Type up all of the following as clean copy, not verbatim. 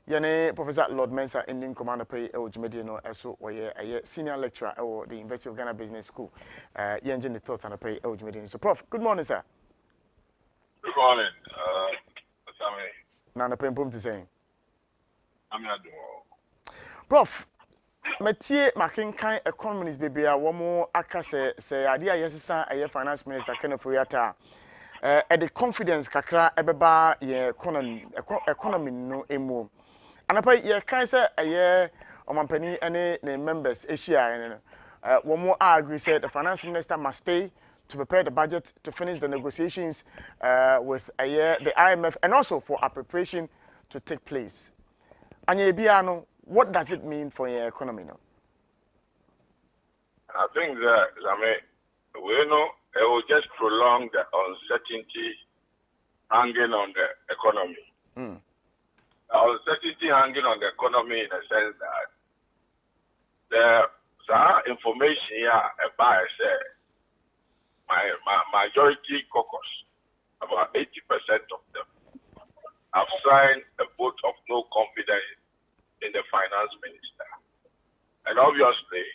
Yane Professor Lord Mensah Indian Commander Pay Ojimediano Eso or a senior lecturer or the University of Ghana Business School. Yanjin the thoughts and pay Ojimediano. So Prof, good morning, sir. Good morning. Nana Pempum to say. I'm not doing Prof, Metie Makinkan economist baby a womo aka say idea yesesa aye finance minister Kenneth Oyata the confidence kakra ebeba ye economy no emu anapa ye kan say aye omampani ene ne members asia womo agree say the finance minister must stay to prepare the budget to finish the negotiations with the IMF and also for appropriation to take place. Anya biano, what does it mean for your economy now? I think that, we know it will just prolong the uncertainty hanging on the economy. Uncertainty hanging on the economy in the sense that the information here about my majority caucus, about 80% of them, have signed a vote of no confidence in the finance minister. And obviously,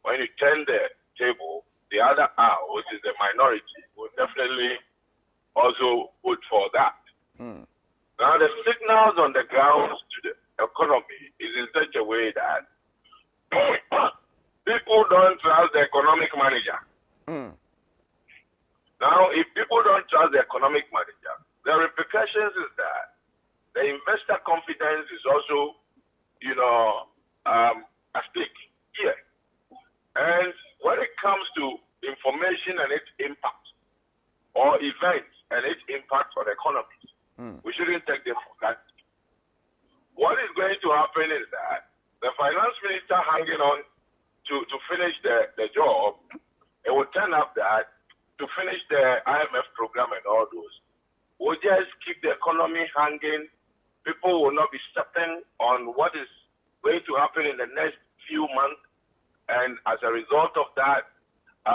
when you turn the table, the other hour, which is the minority, will definitely also vote for that. Now, the signals on the ground to the economy is in such a way that people don't trust the economic manager. Now, if people don't trust the economic manager, the repercussions is that the investor confidence is also, at stake here. And when it comes to information and its impact, or events and its impact on the economy, we shouldn't take them for granted. What is going to happen is that the finance minister hanging on to finish the job, it will turn up that to finish the IMF program and all those, we'll just keep the economy hanging. People will not be certain on what is going to happen in the next few months. And as a result of that,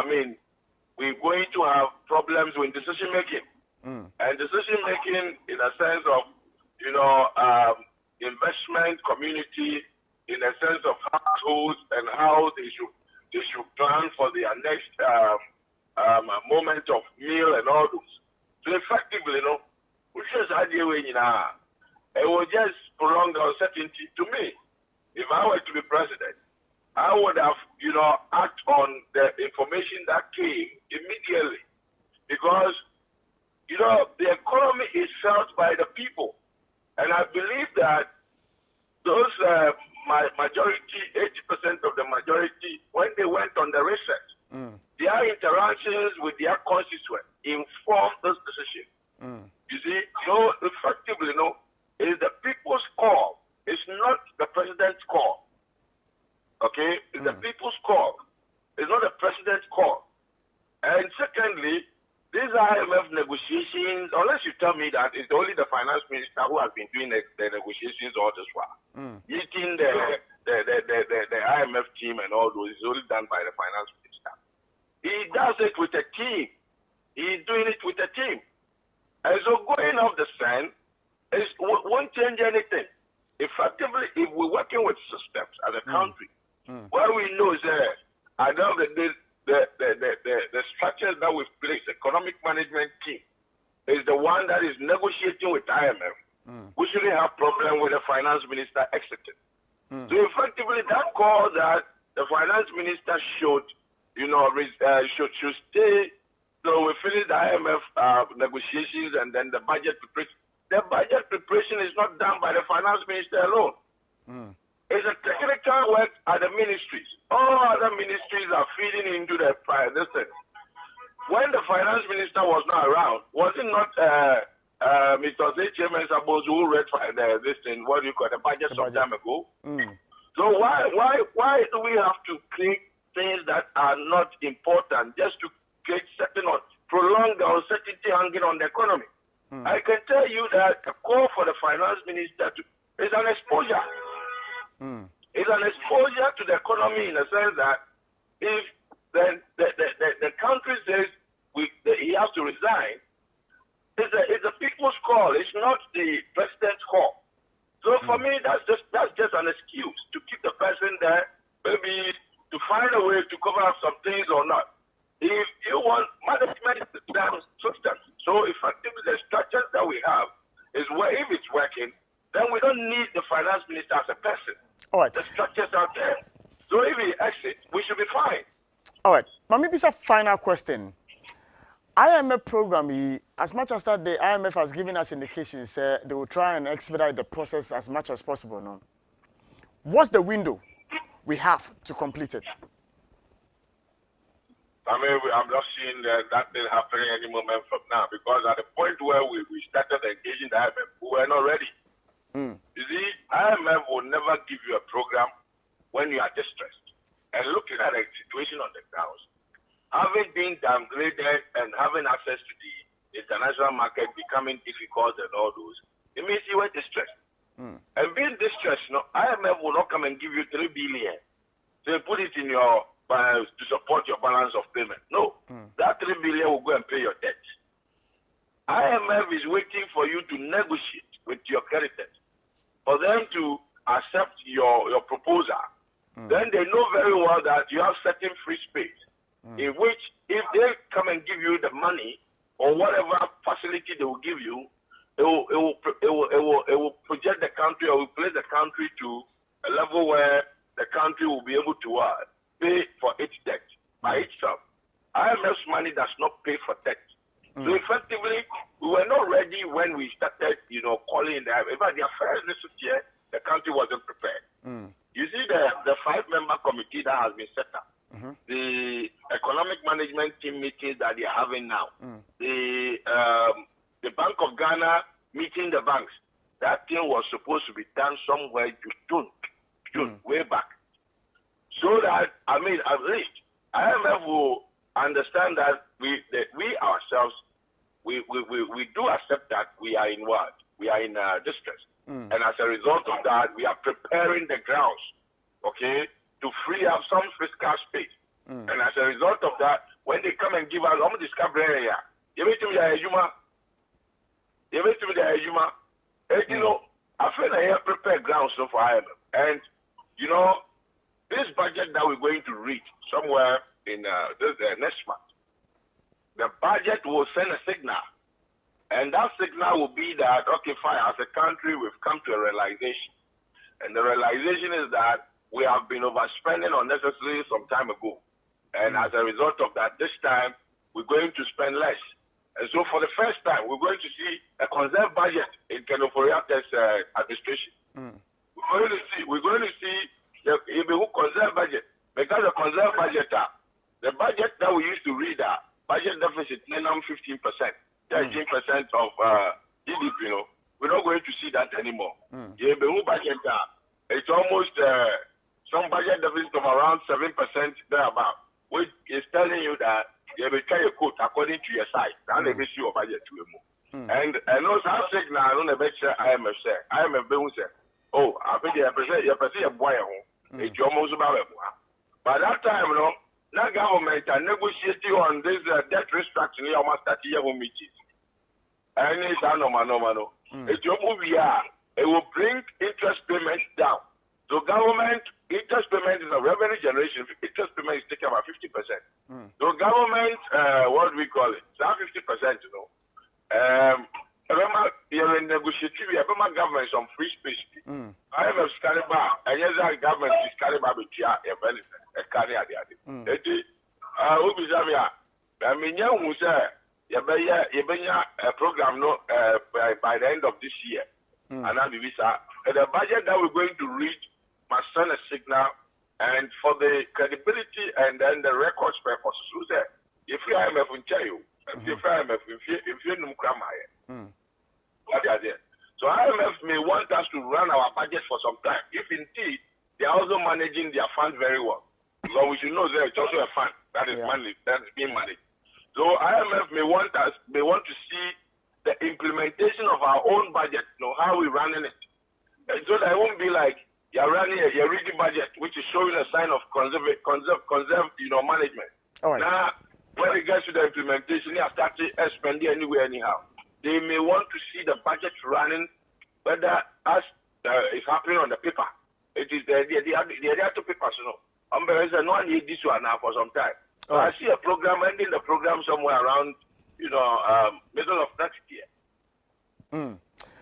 we're going to have problems with decision making. And decision making in a sense of, investment community, in a sense of households and how they should plan for their next moment of meal and all those. So effectively, which is it will just prolong the uncertainty. To me, if I were to be president, I would have, act on the information that came immediately. Because, the economy is felt by the people. And I believe that those majority, 80% of the majority, when they went on the research, their interactions with their constituents informed this decision. You see, so effectively, it is the people's call. It's not the president's call. Okay? It's the people's call. It's not the president's call. And secondly, these IMF negotiations, unless you tell me that it's only the finance minister who has been doing the negotiations all this while, meeting the IMF team and all those, is only done by the finance minister. He does it with a team. He's doing it with a team. And so going off the sand won't change anything. Effectively, if we're working with systems as a country, what we know is that I know that the structures that we've placed, economic management team, is the one that is negotiating with IMF. We shouldn't have problem with the finance minister exiting. So effectively, that call that the finance minister should stay. So we finish the IMF negotiations and then the budget preparation. The budget preparation is not done by the finance minister alone. It's a technical work at the ministries. All other ministries are feeding into the listen. When the finance minister was not around, was it not Mr. Chairman Sabos who read this thing, what do you call the budget some time ago? So why do we have to create things that are not important just to create certain or prolong the uncertainty hanging on the economy? I can tell you that a call for the finance minister is an exposure. It's an exposure to the economy in the sense that if the country says he has to resign, it's a people's call. It's not the president's call. So for me, that's just an excuse to keep the person there, maybe to find a way to cover up some things or not. If you want management substance, so effectively the structures that we have is where if it's working, then we don't need the finance minister as a person. All right. The structures are there. So if he exits, we should be fine. All right. Maybe it's a final question. IMF program, as much as that the IMF has given us indications, they will try and expedite the process as much as possible. No? What's the window we have to complete it? I mean, I'm not seeing that thing happening any moment from now, because at the point where we started engaging the IMF, we were not ready. You see, IMF will never give you a program when you are distressed. And looking at the situation on the ground, having been downgraded and having access to the international market becoming difficult and all those, it means you were distressed. And being distressed, IMF will not come and give you 3 billion. So put it in your to support your balance of payment. No, that 3 billion will go and pay your debt. IMF is waiting for you to negotiate with your creditors, for them to accept your proposal. Then they know very well that you have certain free space, in which if they come and give you the money or whatever facility they will give you, it will project the country, or will place the country to a level where the country will be able to pay for its debt by itself. IMF's money does not pay for debt. So effectively, we were not ready when we started, calling the IMF. But the affairs this year, the country wasn't prepared. You see the 5-member committee that has been set up, the economic management team meetings that they are having now, the Bank of Ghana meeting the banks. That thing was supposed to be done somewhere June, way back. So that, at least IMF will understand that we ourselves, we do accept that we are in what? We are in distress. And as a result of that, we are preparing the grounds, okay, to free up some fiscal space. And as a result of that, when they come and give us, I'm discovering here, you I feel I have prepared grounds for IMF. And, this budget that we're going to reach somewhere in next month, the budget will send a signal. And that signal will be that, okay, fine, as a country, we've come to a realization. And the realization is that we have been overspending unnecessarily some time ago. And as a result of that, this time, we're going to spend less. And so for the first time, we're going to see a conserved budget in Kenoforiata's administration. We're going to see the conserved budget. Because the conserved budget, the budget that we used to read, budget deficit, 15%. 13% of GDP, we're not going to see that anymore. It's almost some budget deficit of around 7% thereabout, which is telling you that you will try a quote according to your size. And they see your budget to move. And also, I signal, I don't know about IMF say. IMF say, oh, I think you a boy home. It's almost about it. By that time, the government are negotiating on this debt restructuring almost 30 year meetings. And it's no. It's your movie, it will bring interest payments down. So government interest payment is a revenue generation. Interest payment is taken about 50%. So government, what do we call it? It's 50%, remember, you're in negotiating. Remember, government is on free speech. I have a Scariba, and yes, our government is Scariba, but you are a carrier. I mean, you say, a program by the end of this year. And the budget that we're going to reach must send a signal, and for the credibility and then the records purposes. So if you are MF in Chayo, if you are MF, if you know what are there? So IMF may want us to run our budget for some time, if indeed they are also managing their funds very well. So we should know that it's also a fund that is being managed. So IMF may want to see the implementation of our own budget, how we're running it. And so that it won't be like you're running a reading budget, which is showing a sign of conserved management. All right. Now, when it gets to the implementation, they are starting spending anywhere, anyhow. They may want to see the budget running, whether as is happening on the paper. It is the other papers, you know. There is no need this one now for some time. So I see a program ending the program somewhere around, middle of next year.